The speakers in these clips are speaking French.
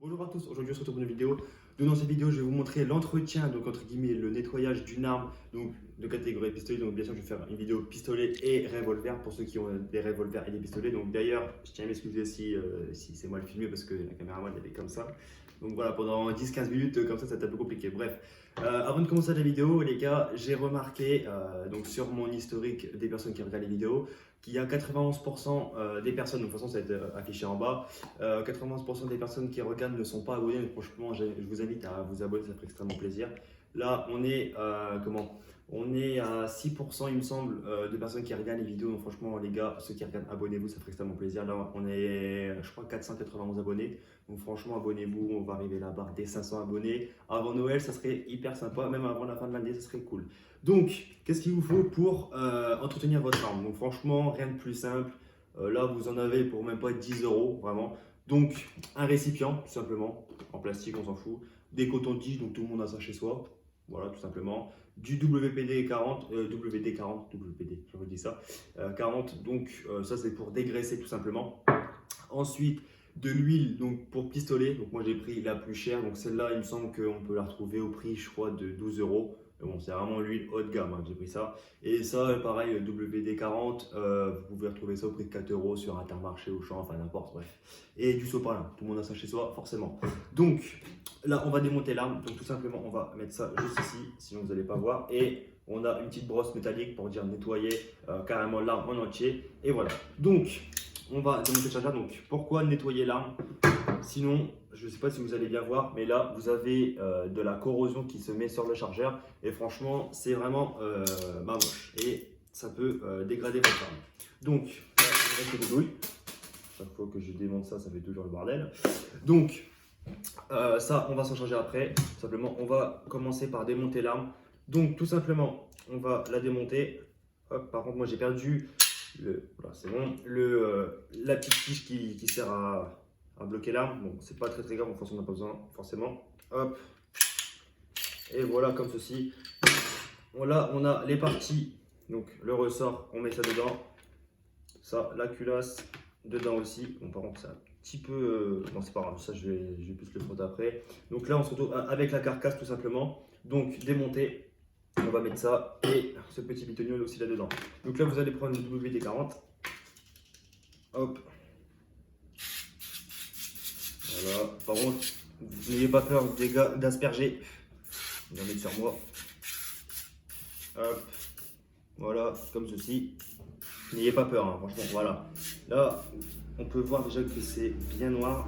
Bonjour à tous, aujourd'hui on se retrouve pour une vidéo. Donc dans cette vidéo, je vais vous montrer l'entretien, donc entre guillemets le nettoyage d'une arme donc de catégorie pistolet. Donc bien sûr, je vais faire une vidéo pistolet et revolver pour ceux qui ont des revolvers et des pistolets. Donc d'ailleurs, je tiens à m'excuser si c'est moi le filmé parce que la caméra elle est comme ça. Donc voilà, pendant 10-15 minutes comme ça, c'est un peu compliqué. Bref, avant de commencer la vidéo, les gars, j'ai remarqué donc sur mon historique des personnes qui regardent les vidéos qu'il y a 91% des personnes, donc de toute façon ça va être affiché en bas, 91% des personnes qui regardent ne sont pas abonnées, mais franchement je vous invite à vous abonner, ça ferait extrêmement plaisir. Là on est on est à 6% il me semble de personnes qui regardent les vidéos, donc franchement les gars, ceux qui regardent, abonnez-vous, ça ferait extrêmement plaisir. Là on est je crois 491 abonnés, donc franchement abonnez-vous, on va arriver à la barre des 500 abonnés. Avant Noël ça serait hyper sympa, même avant la fin de l'année ça serait cool. Donc, qu'est-ce qu'il vous faut pour entretenir votre arme? Donc, franchement, rien de plus simple. Là, vous en avez pour même pas 10 euros, vraiment. Donc, un récipient, tout simplement, en plastique, on s'en fout. Des cotons-tiges, donc tout le monde a ça chez soi. Voilà, tout simplement. Du WPD 40, WD 40, WPD, je redis ça, 40. Donc, ça, c'est pour dégraisser, tout simplement. Ensuite, de l'huile donc pour pistolet. Donc, moi, j'ai pris la plus chère. Donc, celle-là, il me semble qu'on peut la retrouver au prix, je crois, de 12 euros. Bon, c'est vraiment l'huile haut de gamme, hein, j'ai pris ça. Et ça, pareil, WD-40, vous pouvez retrouver ça au prix de 4 euros sur Intermarché, Auchan, enfin n'importe, bref. Et du sopalin, tout le monde a ça chez soi, forcément. Donc, là, on va démonter l'arme. Donc, tout simplement, on va mettre ça juste ici, sinon vous n'allez pas voir. Et on a une petite brosse métallique pour dire nettoyer carrément l'arme en entier. Et voilà. Donc, on va démonter le chargeur. Donc, pourquoi nettoyer l'arme? Sinon, je ne sais pas si vous allez bien voir, mais là, vous avez de la corrosion qui se met sur le chargeur. Et franchement, c'est vraiment moche. Et ça peut dégrader votre arme. Donc, là, je reste des douilles. Chaque fois que je démonte ça, ça fait toujours le bordel. Donc, ça, on va s'en charger après. Tout simplement, on va commencer par démonter l'arme. Donc, tout simplement, on va la démonter. Hop, par contre, moi, j'ai perdu voilà, c'est bon, la petite tige qui sert à bloquer l'arme. Bon, c'est pas très grave, on n'a pas besoin forcément. Hop, et voilà, comme ceci. Là, on a les parties, donc le ressort, on met ça dedans. Ça, la culasse, dedans aussi. Bon, par contre, c'est un petit peu. Non, c'est pas grave, ça, je vais plus le frotter après. Donc là, on se retrouve avec la carcasse tout simplement. Donc, démonter. On va mettre ça et ce petit bitognol aussi là-dedans. Donc là, vous allez prendre le WD-40. Hop. Voilà. Par contre, n'ayez pas peur, les gars, d'asperger. On va mettre sur moi. Hop. Voilà, comme ceci. N'ayez pas peur, hein, franchement, voilà. Là, on peut voir déjà que c'est bien noir.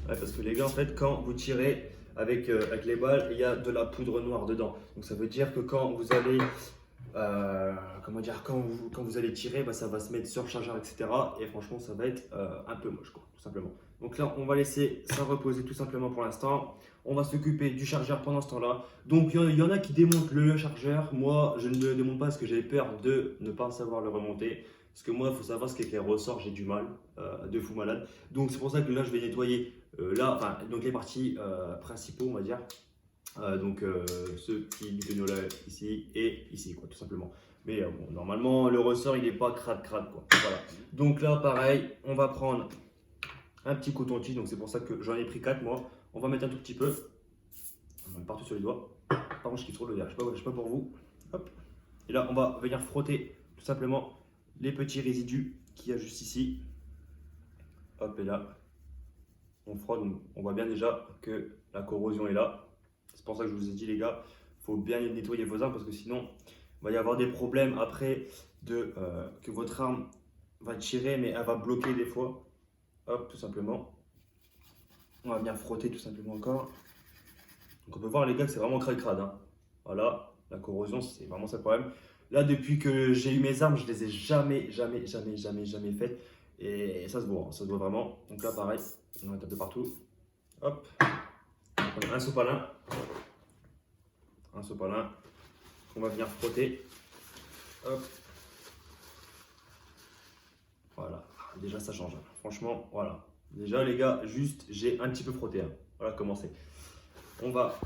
Ouais, parce que les gars, en fait, quand vous tirez avec les balles, il y a de la poudre noire dedans. Donc ça veut dire que quand vous allez comment dire, quand vous allez tirer, bah, ça va se mettre sur le chargeur, etc. Et franchement, ça va être un peu moche, quoi, tout simplement. Donc là, on va laisser ça reposer tout simplement pour l'instant. On va s'occuper du chargeur pendant ce temps-là. Donc il y en a qui démontent le chargeur. Moi, je ne le démonte pas parce que j'ai peur de ne pas savoir le remonter. Parce que moi, il faut savoir ce qu'est les ressorts, j'ai du mal, de fou malade. Donc c'est pour ça que là, je vais nettoyer là, enfin, donc les parties principaux, on va dire. Ce petit bidonneau là ici et ici quoi, tout simplement. Mais bon, normalement le ressort il n'est pas crade quoi. Voilà. Donc là pareil, on va prendre un petit coton-tige, donc c'est pour ça que j'en ai pris 4 moi. On va mettre un tout petit peu. On va partout sur les doigts. Par contre je kiffe trop le verre, je sais pas pour vous. Hop. Et là on va venir frotter tout simplement les petits résidus qu'il y a juste ici. Hop, et là on frotte, donc on voit bien déjà que la corrosion est là. C'est pour ça que je vous ai dit les gars, il faut bien nettoyer vos armes parce que sinon il va y avoir des problèmes après que votre arme va tirer mais elle va bloquer des fois. Hop, tout simplement. On va venir frotter tout simplement encore. Donc on peut voir les gars que c'est vraiment crade. Hein. Voilà, la corrosion c'est vraiment ça le problème. Là depuis que j'ai eu mes armes, je les ai jamais faites. Et ça se voit, hein, ça se voit vraiment. Donc là pareil, on va taper partout. Hop, on a un sopalin. Un sopalin qu'on va venir frotter. Hop. Voilà, déjà ça change. Franchement, voilà. Déjà les gars, juste j'ai un petit peu frotté. Hein. Voilà comment c'est. On va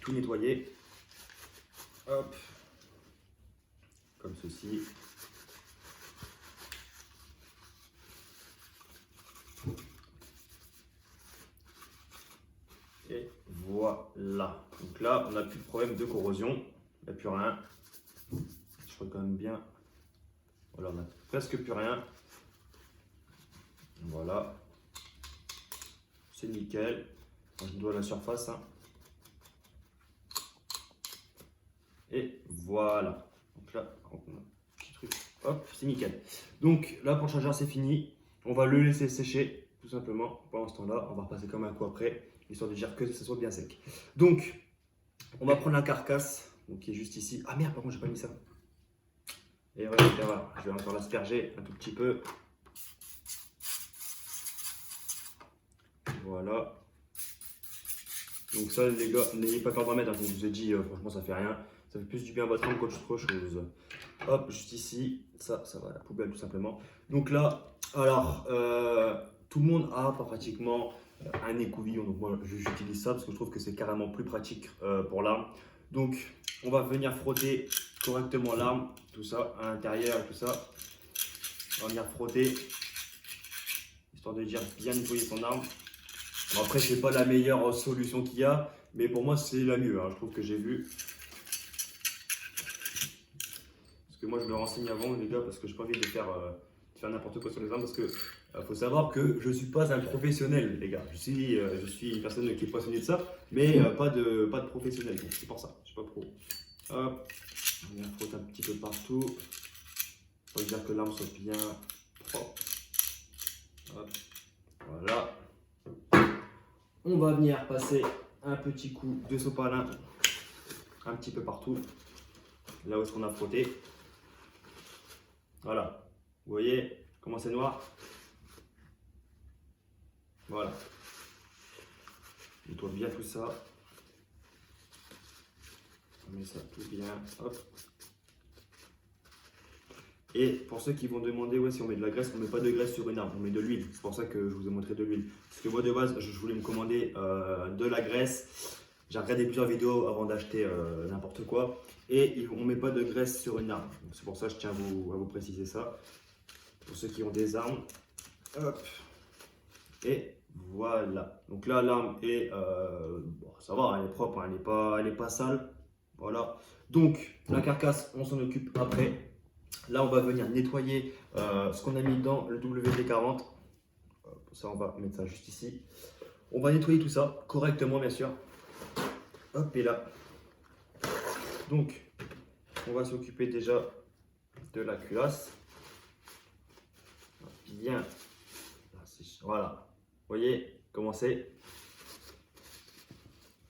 tout nettoyer. Hop. Comme ceci. voilà. Donc là, on n'a plus de problème de corrosion. Il n'y a plus rien. Je crois quand même bien. Voilà, on n'a presque plus rien. Voilà. C'est nickel. Je dois la surface. Hein. Et voilà. Donc là, petit truc. Hop, c'est nickel. Donc là, pour le chargeur, c'est fini. On va le laisser sécher, tout simplement. Pendant ce temps-là, on va repasser comme un coup après, histoire de dire que ça soit bien sec. Donc, on va prendre la carcasse, donc, qui est juste ici. Ah merde, par contre, j'ai pas mis ça. Et voilà, je vais encore l'asperger un tout petit peu. Voilà. Donc ça, les gars, n'ayez pas peur d'en mettre. Hein, comme je vous ai dit, franchement, ça fait rien. Ça fait plus du bien à votre âme qu'autre chose. Hop, juste ici. Ça va à la poubelle, tout simplement. Donc là, alors, tout le monde a pratiquement un écouvillon. Donc moi, j'utilise ça parce que je trouve que c'est carrément plus pratique pour l'arme. Donc, on va venir frotter correctement l'arme, tout ça, à l'intérieur et tout ça. On va venir frotter, histoire de dire bien nettoyer son arme. Bon, après, c'est pas la meilleure solution qu'il y a, mais pour moi, c'est la mieux. Hein. Je trouve que j'ai vu. Parce que moi, je me renseigne avant, les gars, parce que je n'ai pas envie de faire n'importe quoi sur les armes. Parce que faut savoir que je ne suis pas un professionnel, les gars. Je suis une personne qui est passionnée de ça, mais pas de professionnel. Donc, c'est pour ça. Je ne suis pas pro. Hop, on vient frotter un petit peu partout. Pour dire que l'arme soit bien propre. Hop, voilà. On va venir passer un petit coup de sopalin un petit peu partout, là où est-ce qu'on a frotté. Voilà, vous voyez comment c'est noir. Voilà. Nettoie bien tout ça. On met ça tout bien. Hop. Et pour ceux qui vont demander si on met de la graisse, on ne met pas de graisse sur une arme, on met de l'huile. C'est pour ça que je vous ai montré de l'huile. Parce que moi de base, je voulais me commander de la graisse. J'ai regardé plusieurs vidéos avant d'acheter n'importe quoi. Et on ne met pas de graisse sur une arme. C'est pour ça que je tiens à vous préciser ça. Pour ceux qui ont des armes. Hop. Et voilà. Donc là, l'arme est, bon, ça va, elle est propre, hein, elle est pas sale. Voilà. Donc la carcasse, on s'en occupe après. Là, on va venir nettoyer ce qu'on a mis dans le WD-40. Ça, on va mettre ça juste ici. On va nettoyer tout ça correctement, bien sûr. Hop, et là. Donc, on va s'occuper déjà de la culasse. Bien. Voilà. Vous voyez comment c'est.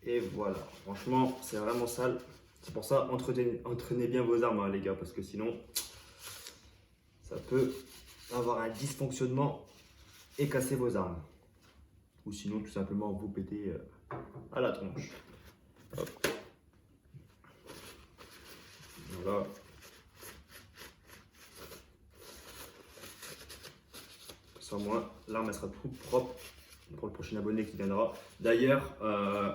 Et voilà. Franchement, c'est vraiment sale. C'est pour ça, entraînez bien vos armes, hein, les gars, parce que sinon, ça peut avoir un dysfonctionnement et casser vos armes. Ou sinon, tout simplement, vous péter à la tronche. Hop. Voilà. Ça, au moins, l'arme sera toute propre pour le prochain abonné qui viendra. D'ailleurs,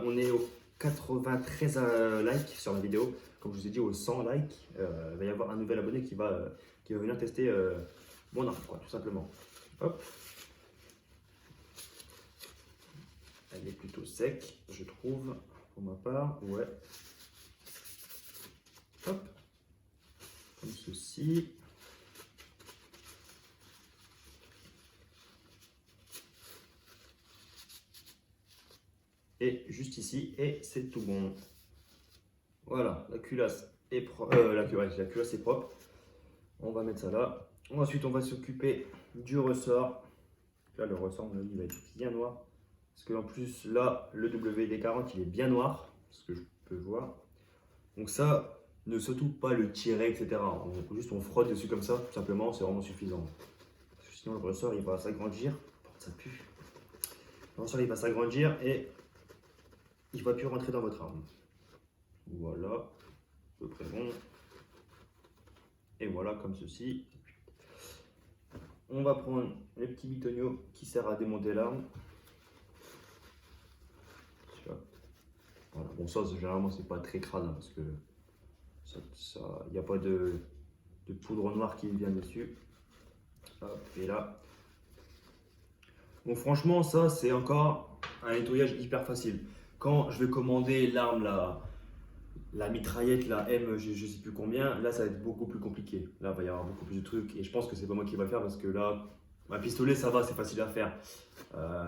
on est au 93 likes sur la vidéo. Comme je vous ai dit, aux 100 likes, il va y avoir un nouvel abonné qui va venir tester mon arme, quoi, tout simplement. Hop. Elle est plutôt sec, je trouve, pour ma part. Ouais. Hop. Comme ceci. Et juste ici, et c'est tout bon. Voilà, la culasse est propre. La culasse est propre. On va mettre ça là. Ensuite, on va s'occuper du ressort. Là, le ressort, il va être bien noir. Parce qu'en plus, là, le WD-40, il est bien noir. Ce que je peux voir. Donc ça, ne surtout pas le tirer, etc. On frotte dessus comme ça, tout simplement, c'est vraiment suffisant. Parce que sinon, le ressort, il va s'agrandir. Ça pue. Le ressort, il va s'agrandir et il ne va plus rentrer dans votre arme. Voilà, à peu près bon. Et voilà, comme ceci. On va prendre le petit bitonio qui sert à démonter l'arme. Voilà. Bon, ça, généralement, c'est pas très crade, hein, parce que il n'y a pas de poudre noire qui vient dessus. Hop, et là. Bon, franchement, ça, c'est encore un nettoyage hyper facile. quand je vais commander l'arme, la mitraillette, la M, je sais plus combien, là ça va être beaucoup plus compliqué. Là il va y avoir beaucoup plus de trucs et je pense que c'est pas moi qui va le faire parce que là, un pistolet ça va, c'est facile à faire.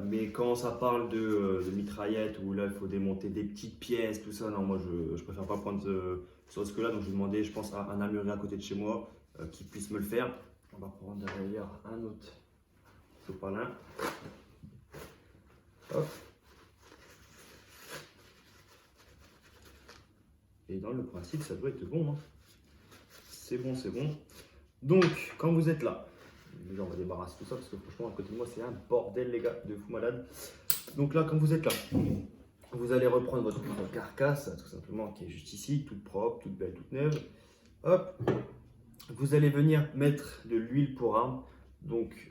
Mais quand ça parle de mitraillette où là il faut démonter des petites pièces, tout ça, non, moi je préfère pas prendre ce risque-là. Donc je vais demander, je pense, à un armurier à côté de chez moi qui puisse me le faire. On va prendre d'ailleurs un autre sopalin. Hop. Et dans le principe, ça doit être bon. Hein. C'est bon, c'est bon. Donc, quand vous êtes là, déjà on va débarrasser tout ça parce que franchement, à côté de moi, c'est un bordel, les gars, de fou malade. Donc là, quand vous êtes là, vous allez reprendre votre carcasse, tout simplement, qui est juste ici, toute propre, toute belle, toute neuve. Hop. Vous allez venir mettre de l'huile pour arme. Donc,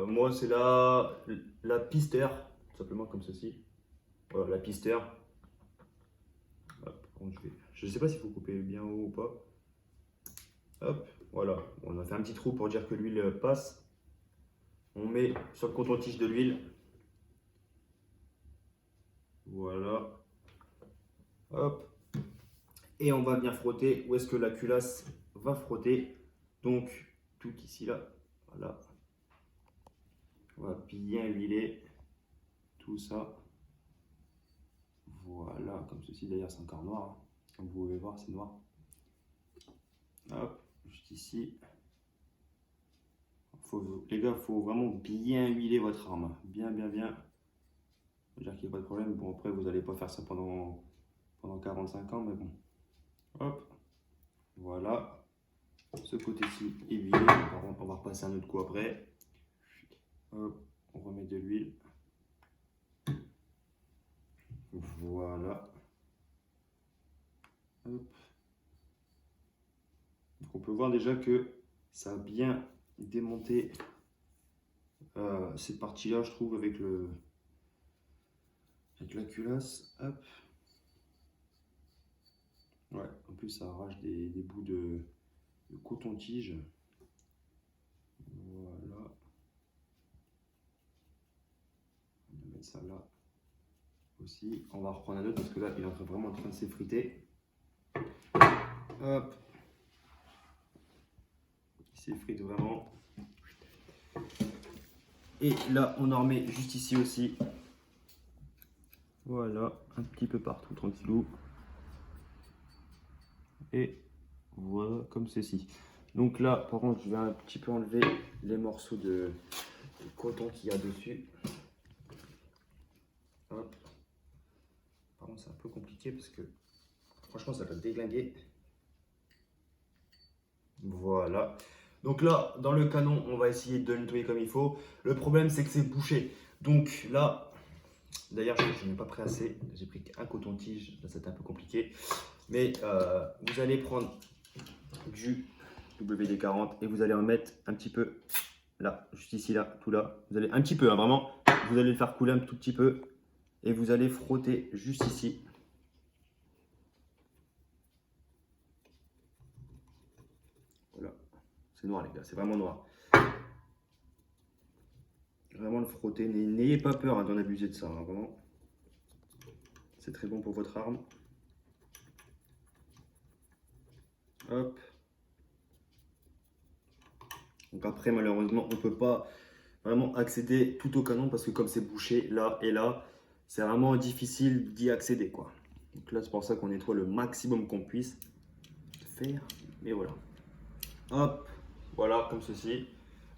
moi, c'est la pisteur, tout simplement comme ceci. Voilà, la pisteur. Hop, je ne sais pas s'il faut couper bien haut ou pas. Hop, voilà. On a fait un petit trou pour dire que l'huile passe. On met sur le coton-tige de l'huile. Voilà. Hop. Et on va venir frotter. Où est-ce que la culasse va frotter? Donc, tout ici, là. Voilà. On va bien huiler tout ça. Voilà, comme ceci. D'ailleurs, c'est encore noir. Hein. Comme vous pouvez voir, c'est noir. Hop, juste ici. Les gars, il faut vraiment bien huiler votre arme. Bien, bien, bien. Dire qu'il n'y a pas de problème. Bon, après, vous n'allez pas faire ça pendant 45 ans, mais bon. Hop, voilà. Ce côté-ci est huilé. Par contre, on va repasser un autre coup après. Hop, on remet de l'huile. Voilà. Hop. Donc on peut voir déjà que ça a bien démonté cette partie-là, je trouve, avec la culasse. Hop. Ouais, en plus ça arrache des bouts de coton-tige. Voilà. On va mettre ça là aussi. On va reprendre un autre parce que là il est vraiment en train de s'effriter. Hop. Il s'effrite vraiment. Et là on en remet juste ici aussi. Voilà, un petit peu partout, tranquillou. Et voilà, comme ceci. Donc là, par contre, je vais un petit peu enlever les morceaux de coton qu'il y a dessus. Hop. Par contre, c'est un peu compliqué parce que franchement, ça va déglinguer. Voilà. Donc là, dans le canon, on va essayer de le nettoyer comme il faut. Le problème, c'est que c'est bouché. Donc là, d'ailleurs, je n'ai pas pris assez. J'ai pris qu'un coton-tige. Là, c'était un peu compliqué. Mais vous allez prendre du WD-40 et vous allez en mettre un petit peu là, juste ici, là, tout là. Vous allez un petit peu, hein, vraiment. Vous allez le faire couler un tout petit peu et vous allez frotter juste ici. Voilà, c'est noir les gars, c'est vraiment noir. Vraiment le frotter, n'ayez pas peur hein, d'en abuser de ça, hein, vraiment. C'est très bon pour votre arme. Hop. Donc après, malheureusement, on ne peut pas vraiment accéder tout au canon parce que comme c'est bouché là et là, c'est vraiment difficile d'y accéder, quoi. Donc là, c'est pour ça qu'on nettoie le maximum qu'on puisse faire. Mais voilà. Hop, voilà, comme ceci.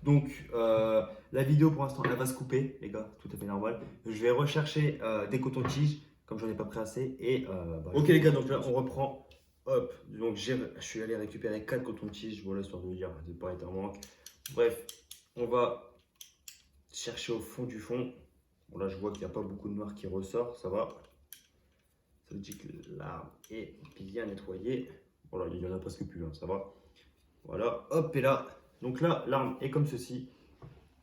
Donc, la vidéo pour l'instant, elle va se couper, les gars, tout à fait normal. Je vais rechercher des cotons-tiges, comme j'en ai pas pris assez. Et, ok, les gars, donc là, on reprend. Hop, donc je suis allé récupérer 4 cotons-tiges, voilà, histoire de vous dire, de ne pas être en manque. Bref, on va chercher au fond du fond. Bon, là, je vois qu'il n'y a pas beaucoup de noir qui ressort, ça va. Ça veut dire que l'arme est bien nettoyée. Voilà, il n'y en a presque plus, hein, ça va. Voilà, hop, et là, donc là, l'arme est comme ceci.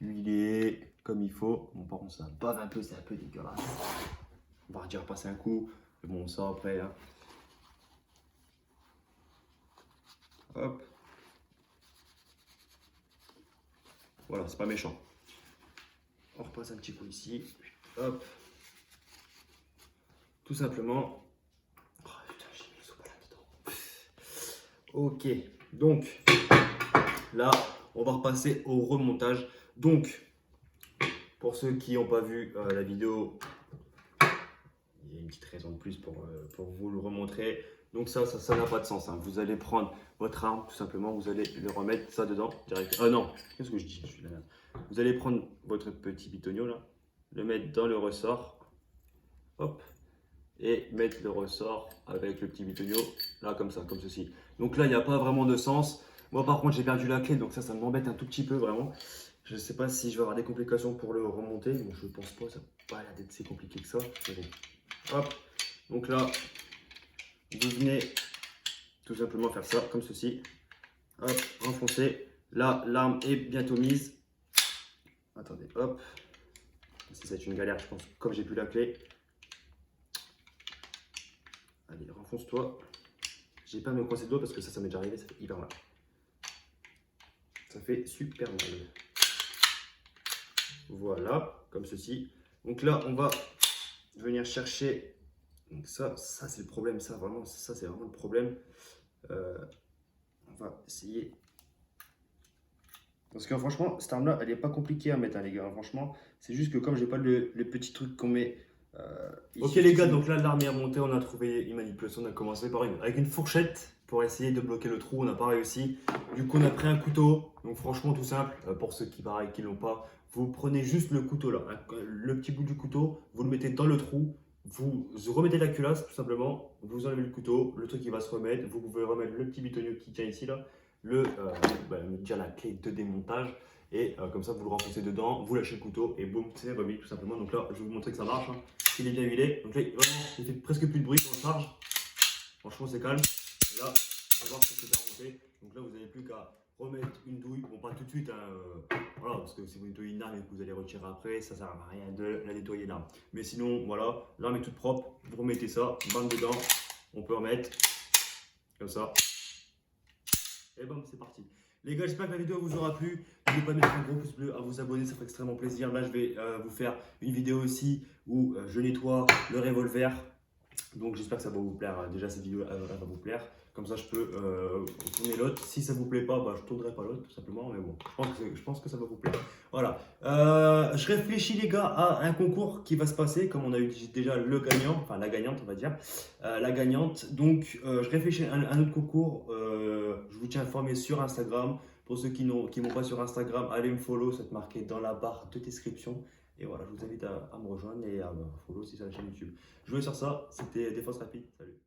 Huilée, comme il faut. Bon, par contre, ça bave un peu, c'est un peu dégueulasse. On va redire passer un coup. Mais bon, ça après. Hein. Hop. Voilà, c'est pas méchant. On repasse un petit coup ici. Hop. tout simplement. Oh putain, j'ai mis le sopalin dedans. Ok, donc là, on va repasser au remontage. Donc, pour ceux qui n'ont pas vu la vidéo, il y a une petite raison de plus pour vous le remontrer. Donc ça n'a pas de sens. Hein. Vous allez prendre votre arme, tout simplement, vous allez le remettre ça dedans direct. Ah non, qu'est-ce que je dis? Je suis la merde. Vous allez prendre votre petit bitonio là, le mettre dans le ressort, hop, et mettre le ressort avec le petit bitonio là comme ça, comme ceci. Donc là, il n'y a pas vraiment de sens. Moi par contre, j'ai perdu la clé, donc ça m'embête un tout petit peu vraiment. Je ne sais pas si je vais avoir des complications pour le remonter. Bon, je ne pense pas, ça n'a pas l'air d'être si compliqué que ça. Mais bon. Hop, donc là, vous venez tout simplement faire ça comme ceci. Hop, renfoncer. Là, l'arme est bientôt mise. Attendez, hop. Ça va être une galère, je pense, comme j'ai plus la clé. Allez, renfonce-toi. J'ai pas à me coincer le doigt parce que ça m'est déjà arrivé, ça fait hyper mal. Ça fait super mal. Voilà, comme ceci. Donc là, on va venir chercher. Donc ça c'est le problème, ça vraiment, ça c'est vraiment le problème. On va essayer. Parce que franchement, cette arme-là, elle n'est pas compliquée à mettre, hein, les gars. Franchement, c'est juste que comme j'ai pas le petit truc qu'on met. Ok les gars, donc là l'arme est remontée, on a trouvé une manipulation, on a commencé par avec une fourchette pour essayer de bloquer le trou, on n'a pas réussi. Du coup on a pris un couteau, donc franchement tout simple, pour ceux qui pareil qui l'ont pas, vous prenez juste le couteau là, le petit bout du couteau, vous le mettez dans le trou, vous remettez la culasse tout simplement, vous enlevez le couteau, le truc il va se remettre, vous pouvez remettre le petit bitonio qui tient ici là, dire la clé de démontage. Et comme ça, vous le renfoncez dedans, vous lâchez le couteau et boum, c'est remis tout simplement. Donc là, je vais vous montrer que ça marche. Hein. Il est bien huilé. Donc là, vraiment, il fait presque plus de bruit quand on charge. Franchement, c'est calme. Et là, on va voir que c'est bien remonté. Donc là, vous n'avez plus qu'à remettre une douille. Bon, pas tout de suite. Hein, voilà, parce que si vous nettoyez une arme et que vous allez retirer après, ça ne sert à rien de la nettoyer l'arme. Mais sinon, voilà, l'arme est toute propre. Vous remettez ça, bande dedans. On peut remettre comme ça. Et bon, c'est parti. Les gars, j'espère que la vidéo vous aura plu. N'oubliez pas de mettre un gros pouce bleu, à vous abonner, ça fait extrêmement plaisir. Là, je vais vous faire une vidéo aussi où je nettoie le revolver. Donc, j'espère que ça va vous plaire. Déjà, cette vidéo elle va vous plaire. Comme ça, je peux tourner l'autre. Si ça vous plaît pas, bah, je ne tournerai pas l'autre, tout simplement. Mais bon, je pense que ça va vous plaire. Voilà. Je réfléchis, les gars, à un concours qui va se passer. Comme on a eu déjà le gagnant, enfin la gagnante, on va dire. La gagnante. Donc, je réfléchis à un autre concours. Je vous tiens informé sur Instagram. Pour ceux qui m'ont pas sur Instagram, allez me follow. C'est marqué dans la barre de description. Et voilà, je vous invite à me rejoindre et à me follow si c'est la chaîne YouTube. Je vous laisse sur ça. C'était Défense Rapide. Salut.